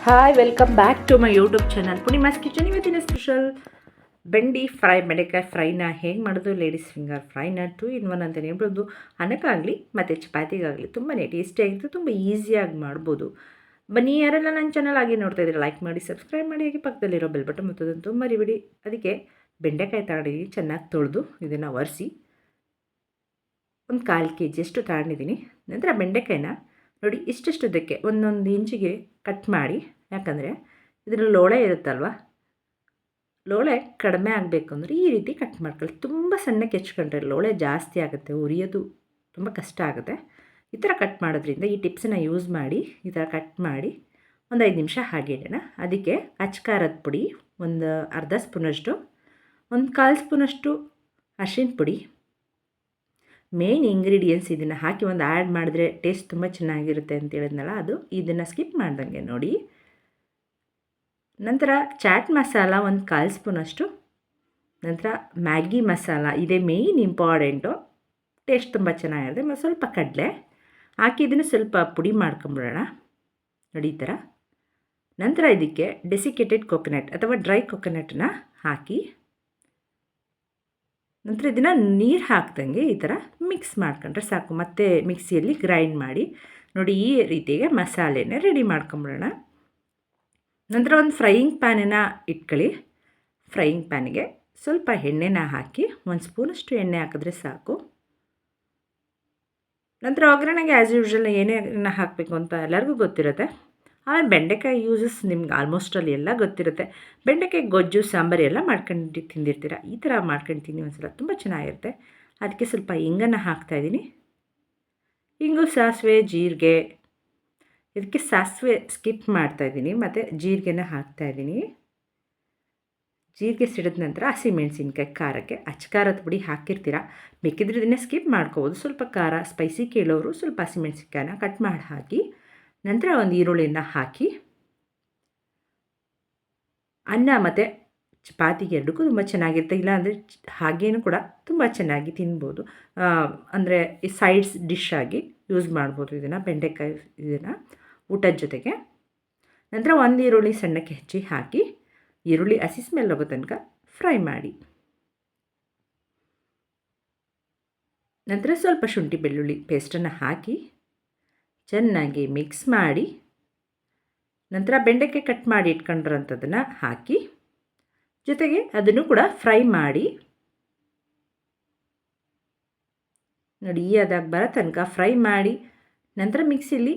Hi welcome back to my YouTube channel Poornima's kitchen. ಇವತ್ತಿನ special ಬೆಂಡೆಕಾಯಿ ಫ್ರೈನ ಹೇಗೆ ಮಾಡೋದು, ಲೇಡೀಸ್ ಫಿಂಗರ್ ಫ್ರೈನ 2 in 1 ಅಂತಲೇ ಹೇಳ್ಬೋದು. ಅನ್ನಕ್ಕಾಗಲಿ ಮತ್ತು ಚಪಾತಿಗಾಗಲಿ ತುಂಬಾ ಟೇಸ್ಟಿಯಾಗಿತ್ತು, ತುಂಬ ಈಸಿಯಾಗಿ ಮಾಡ್ಬೋದು. ಬನ್ನಿ, ಯಾರೆಲ್ಲ ನನ್ನ ಚಾನಲ್ ಆಗಿ ನೋಡ್ತಾ ಇದ್ದೀರಾ ಲೈಕ್ ಮಾಡಿ, ಸಬ್ಸ್ಕ್ರೈಬ್ ಮಾಡಿ, ಹಾಗೆ ಪಕ್ಕದಲ್ಲಿರೋ ಬೆಲ್ ಬಟನ್ ಮುತ್ತೋದಂತೂ ಮರಿಬೇಡಿ. ಅದಕ್ಕೆ ಬೆಂಡೆಕಾಯಿ ತಗೊಂಡಿದ್ದೀನಿ, ಚೆನ್ನಾಗಿ ತೊಳೆದು ಇದನ್ನು ಒರೆಸಿ ಒಂದು 1/4 kg ತಗೊಂಡಿದ್ದೀನಿ. ನಂತರ ಬೆಂಡೆಕಾಯಿನ ನೋಡಿ ಇಷ್ಟುದ್ದಕ್ಕೆ ಒಂದೊಂದು ಇಂಚಿಗೆ ಕಟ್ ಮಾಡಿ, ಯಾಕಂದರೆ ಇದರಲ್ಲಿ ಲೋಳೆ ಇರುತ್ತಲ್ವ, ಲೋಳೆ ಕಡಿಮೆ ಆಗಬೇಕು ಅಂದರೆ ಈ ರೀತಿ ಕಟ್ ಮಾಡ್ಕೊಳ್ಳಿ. ತುಂಬ ಸಣ್ಣಕ್ಕೆ ಹೆಚ್ಕೊಂಡ್ರೆ ಲೋಳೆ ಜಾಸ್ತಿ ಆಗುತ್ತೆ, ಉರಿಯೋದು ತುಂಬ ಕಷ್ಟ ಆಗುತ್ತೆ. ಈ ಥರ ಕಟ್ ಮಾಡೋದ್ರಿಂದ ಈ ಟಿಪ್ಸನ್ನು ಯೂಸ್ ಮಾಡಿ ಈ ಥರ ಕಟ್ ಮಾಡಿ ಒಂದು 5 ನಿಮಿಷ ಹಾಗೆ ಇಡೋಣ. ಅದಕ್ಕೆ ಅಚ್ಕಾರದ ಪುಡಿ ಒಂದು ಅರ್ಧ ಸ್ಪೂನಷ್ಟು, ಒಂದು 1/4 ಸ್ಪೂನಷ್ಟು ಅರಿಶಿನ ಪುಡಿ, ಮೇನ್ ಇಂಗ್ರೀಡಿಯೆಂಟ್ಸ್ ಇದನ್ನು ಹಾಕಿ ಒಂದು ಆ್ಯಡ್ ಮಾಡಿದ್ರೆ ಟೇಸ್ಟ್ ತುಂಬ ಚೆನ್ನಾಗಿರುತ್ತೆ ಅಂತ ಹೇಳಿದ್ನಲ್ಲ, ಅದು ಇದನ್ನು ಸ್ಕಿಪ್ ಮಾಡ್ದಂಗೆ ನೋಡಿ. ನಂತರ ಚಾಟ್ ಮಸಾಲ ಒಂದು 1/4 ಸ್ಪೂನಷ್ಟು, ನಂತರ ಮ್ಯಾಗಿ ಮಸಾಲ, ಇದೇ ಮೇಯ್ನ್ ಇಂಪಾರ್ಟೆಂಟು, ಟೇಸ್ಟ್ ತುಂಬ ಚೆನ್ನಾಗಿರುತ್ತೆ. ಮತ್ತು ಸ್ವಲ್ಪ ಕಡಲೆ ಹಾಕಿ ಇದನ್ನು ಸ್ವಲ್ಪ ಪುಡಿ ಮಾಡ್ಕೊಂಬಿಡೋಣ ನೋಡಿ ಈ ಥರ. ನಂತರ ಇದಕ್ಕೆ ಡೆಸಿಕೇಟೆಡ್ ಕೊಕೊನಟ್ ಅಥವಾ ಡ್ರೈ ಕೊಕೊನಟನ್ನ ಹಾಕಿ, ನಂತರ ಇದನ್ನು ನೀರು ಹಾಕ್ದಂಗೆ ಈ ಥರ ಮಿಕ್ಸ್ ಮಾಡ್ಕೊಂಡ್ರೆ ಸಾಕು. ಮತ್ತು ಮಿಕ್ಸಿಯಲ್ಲಿ ಗ್ರೈಂಡ್ ಮಾಡಿ ನೋಡಿ ಈ ರೀತಿಗೆ ಮಸಾಲೆನ ರೆಡಿ ಮಾಡ್ಕೊಂಬಿಡೋಣ. ನಂತರ ಒಂದು ಫ್ರೈಯಿಂಗ್ ಪ್ಯಾನನ್ನು ಇಟ್ಕೊಳ್ಳಿ. ಫ್ರೈಯಿಂಗ್ ಪ್ಯಾನಿಗೆ ಸ್ವಲ್ಪ ಎಣ್ಣೆನ ಹಾಕಿ, 1 ಸ್ಪೂನಷ್ಟು ಎಣ್ಣೆ ಹಾಕಿದ್ರೆ ಸಾಕು. ನಂತರ ಒಗ್ಗರಣೆಗೆ ಆ್ಯಸ್ ಯೂಶ್ವಲ್ ಏನೇನು ಹಾಕಬೇಕು ಅಂತ ಎಲ್ಲರಿಗೂ ಗೊತ್ತಿರುತ್ತೆ. ಆಮೇಲೆ ಬೆಂಡೆಕಾಯಿ ಯೂಸಸ್ ನಿಮ್ಗೆ ಆಲ್ಮೋಸ್ಟಲ್ಲಿ ಎಲ್ಲ ಗೊತ್ತಿರುತ್ತೆ. ಬೆಂಡೆಕಾಯಿ ಗೊಜ್ಜು ಸಾಂಬಾರು ಎಲ್ಲ ಮಾಡ್ಕೊಂಡು ತಿಂದಿರ್ತೀರ, ಈ ಥರ ಮಾಡ್ಕೊಂಡು ತಿಂದು ಒಂದ್ಸಲ ತುಂಬ ಚೆನ್ನಾಗಿರುತ್ತೆ. ಅದಕ್ಕೆ ಸ್ವಲ್ಪ ಹಿಂಗನ್ನು ಹಾಕ್ತಾಯಿದ್ದೀನಿ. ಹಿಂಗು, ಸಾಸಿವೆ, ಜೀರಿಗೆ, ಇದಕ್ಕೆ ಸಾಸಿವೆ ಸ್ಕಿಪ್ ಮಾಡ್ತಾಯಿದ್ದೀನಿ ಮತ್ತು ಜೀರಿಗೆನ ಹಾಕ್ತಾಯಿದ್ದೀನಿ. ಜೀರಿಗೆ ಸಿಡಿದ ನಂತರ ಹಸಿಮೆಣಸಿನ್ಕಾಯಿ ಖಾರಕ್ಕೆ ಅಚ್ಕಾರದ ಪುಡಿ ಹಾಕಿರ್ತೀರ, ಬೇಕಿದ್ರೆ ಇದನ್ನೇ ಸ್ಕಿಪ್ ಮಾಡ್ಕೋಬೋದು. ಸ್ವಲ್ಪ ಖಾರ ಸ್ಪೈಸಿ ಕೇಳೋರು ಸ್ವಲ್ಪ ಹಸಿಮೆಣಸಿನ್ಕಾಯಿನ ಕಟ್ ಮಾಡಿ ಹಾಕಿ, ನಂತರ ಒಂದು ಈರುಳ್ಳಿನ ಹಾಕಿ, ಅನ್ನ ಮತ್ತು ಚಪಾತಿಗೆ ಎರಡಕ್ಕೂ ತುಂಬ ಚೆನ್ನಾಗಿರುತ್ತೆ. ಇಲ್ಲಾಂದರೆ ಹಾಗೇನೂ ಕೂಡ ತುಂಬ ಚೆನ್ನಾಗಿ ತಿನ್ಬೋದು. ಅಂದರೆ ಈ ಸೈಡ್ಸ್ ಡಿಶ್ ಆಗಿ ಯೂಸ್ ಮಾಡ್ಬೋದು ಇದನ್ನು, ಬೆಂಡೆಕಾಯಿ ಇದನ್ನು ಊಟದ ಜೊತೆಗೆ. ನಂತರ ಒಂದು ಈರುಳ್ಳಿ ಸಣ್ಣಕ್ಕೆ ಹೆಚ್ಚಿ ಹಾಕಿ, ಈರುಳ್ಳಿ ಹಸಿ ಸ್ಮೆಲ್ ಹೋಗೋ ತನಕ ಫ್ರೈ ಮಾಡಿ. ನಂತರ ಸ್ವಲ್ಪ ಶುಂಠಿ ಬೆಳ್ಳುಳ್ಳಿ ಪೇಸ್ಟನ್ನು ಹಾಕಿ ಚೆನ್ನಾಗಿ ಮಿಕ್ಸ್ ಮಾಡಿ, ನಂತರ ಬೆಂಡೆಕಾಯಿ ಕಟ್ ಮಾಡಿ ಇಟ್ಕೊಂಡಿರೋಂಥದ್ದನ್ನು ಹಾಕಿ, ಜೊತೆಗೆ ಅದನ್ನು ಕೂಡ ಫ್ರೈ ಮಾಡಿ ನೋಡಿ ಈ ಅದಾಗಿ ಬರೋ ತನಕ ಫ್ರೈ ಮಾಡಿ. ನಂತರ ಮಿಕ್ಸಿಲಿ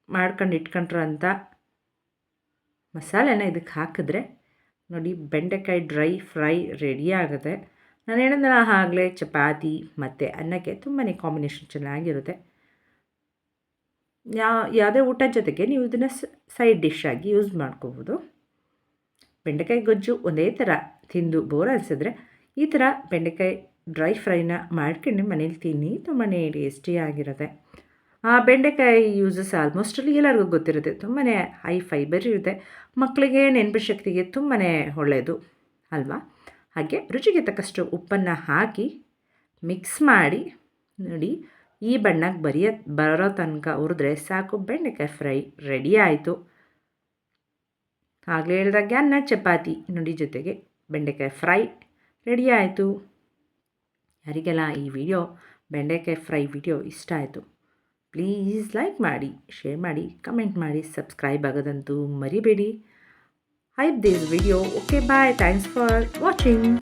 ಮಾಡ್ಕೊಂಡು ಇಟ್ಕೊಂಡಿರೋಂಥ ಮಸಾಲೆನ ಇದಕ್ಕೆ ಹಾಕಿದ್ರೆ ನೋಡಿ ಬೆಂಡೆಕಾಯಿ ಡ್ರೈ ಫ್ರೈ ರೆಡಿ ಆಗುತ್ತೆ. ನಾನು ಹೇಳಿದ್ನಲ್ಲ ಆಗಲೇ ಚಪಾತಿ ಮತ್ತು ಅನ್ನಕ್ಕೆ ತುಂಬಾ ಕಾಂಬಿನೇಷನ್ ಚೆನ್ನಾಗಿರುತ್ತೆ. ಯಾವುದೇ ಊಟದ ಜೊತೆಗೆ ನೀವು ಇದನ್ನು ಸೈಡ್ ಡಿಶ್ ಆಗಿ ಯೂಸ್ ಮಾಡ್ಕೋಬೋದು. ಬೆಂಡೆಕಾಯಿ ಗೊಜ್ಜು ಒಂದೇ ಥರ ತಿಂದು ಬೋರ್ ಅನಿಸಿದ್ರೆ ಈ ಥರ ಬೆಂಡೆಕಾಯಿ ಡ್ರೈ ಫ್ರೈನ ಮಾಡ್ಕೊಂಡು ಮನೇಲಿ ತಿನ್ನಿ, ತುಂಬಾ ಟೇಸ್ಟಿಯಾಗಿರುತ್ತೆ. ಬೆಂಡೆಕಾಯಿ ಯೂಸಸ್ ಆಲ್ಮೋಸ್ಟಲ್ಲಿ ಎಲ್ಲರಿಗೂ ಗೊತ್ತಿರುತ್ತೆ, ತುಂಬಾ ಹೈ ಫೈಬರ್ ಇರುತ್ತೆ, ಮಕ್ಕಳಿಗೆ ನೆನಪು ಶಕ್ತಿಗೆ ತುಂಬಾ ಒಳ್ಳೆಯದು ಅಲ್ವಾ. ಹಾಗೆ ರುಚಿಗೆ ತಕ್ಕಷ್ಟು ಉಪ್ಪನ್ನು ಹಾಕಿ ಮಿಕ್ಸ್ ಮಾಡಿ ನೋಡಿ ಈ ಬಣ್ಣಕ್ಕೆ ಬರೋ ತನಕ ಹುರಿದ್ರೆ ಸಾಕು, ಬೆಂಡೆಕಾಯಿ ಫ್ರೈ ರೆಡಿ ಆಯಿತು. ಆಗಲೇ ಹೇಳಿದಾಗೆ ಅನ್ನ ಚಪಾತಿ ನೋಡಿ ಜೊತೆಗೆ ಬೆಂಡೆಕಾಯಿ ಫ್ರೈ ರೆಡಿ ಆಯಿತು. ಯಾರಿಗೆಲ್ಲ ಈ ವಿಡಿಯೋ ಬೆಂಡೆಕಾಯಿ ಫ್ರೈ ವಿಡಿಯೋ ಇಷ್ಟ ಆಯಿತು ಪ್ಲೀಸ್ ಲೈಕ್ ಮಾಡಿ, ಶೇರ್ ಮಾಡಿ, ಕಮೆಂಟ್ ಮಾಡಿ, ಸಬ್ಸ್ಕ್ರೈಬ್ ಆಗೋದಂತೂ ಮರಿಬೇಡಿ. Hype this video. Okay bye, thanks for watching.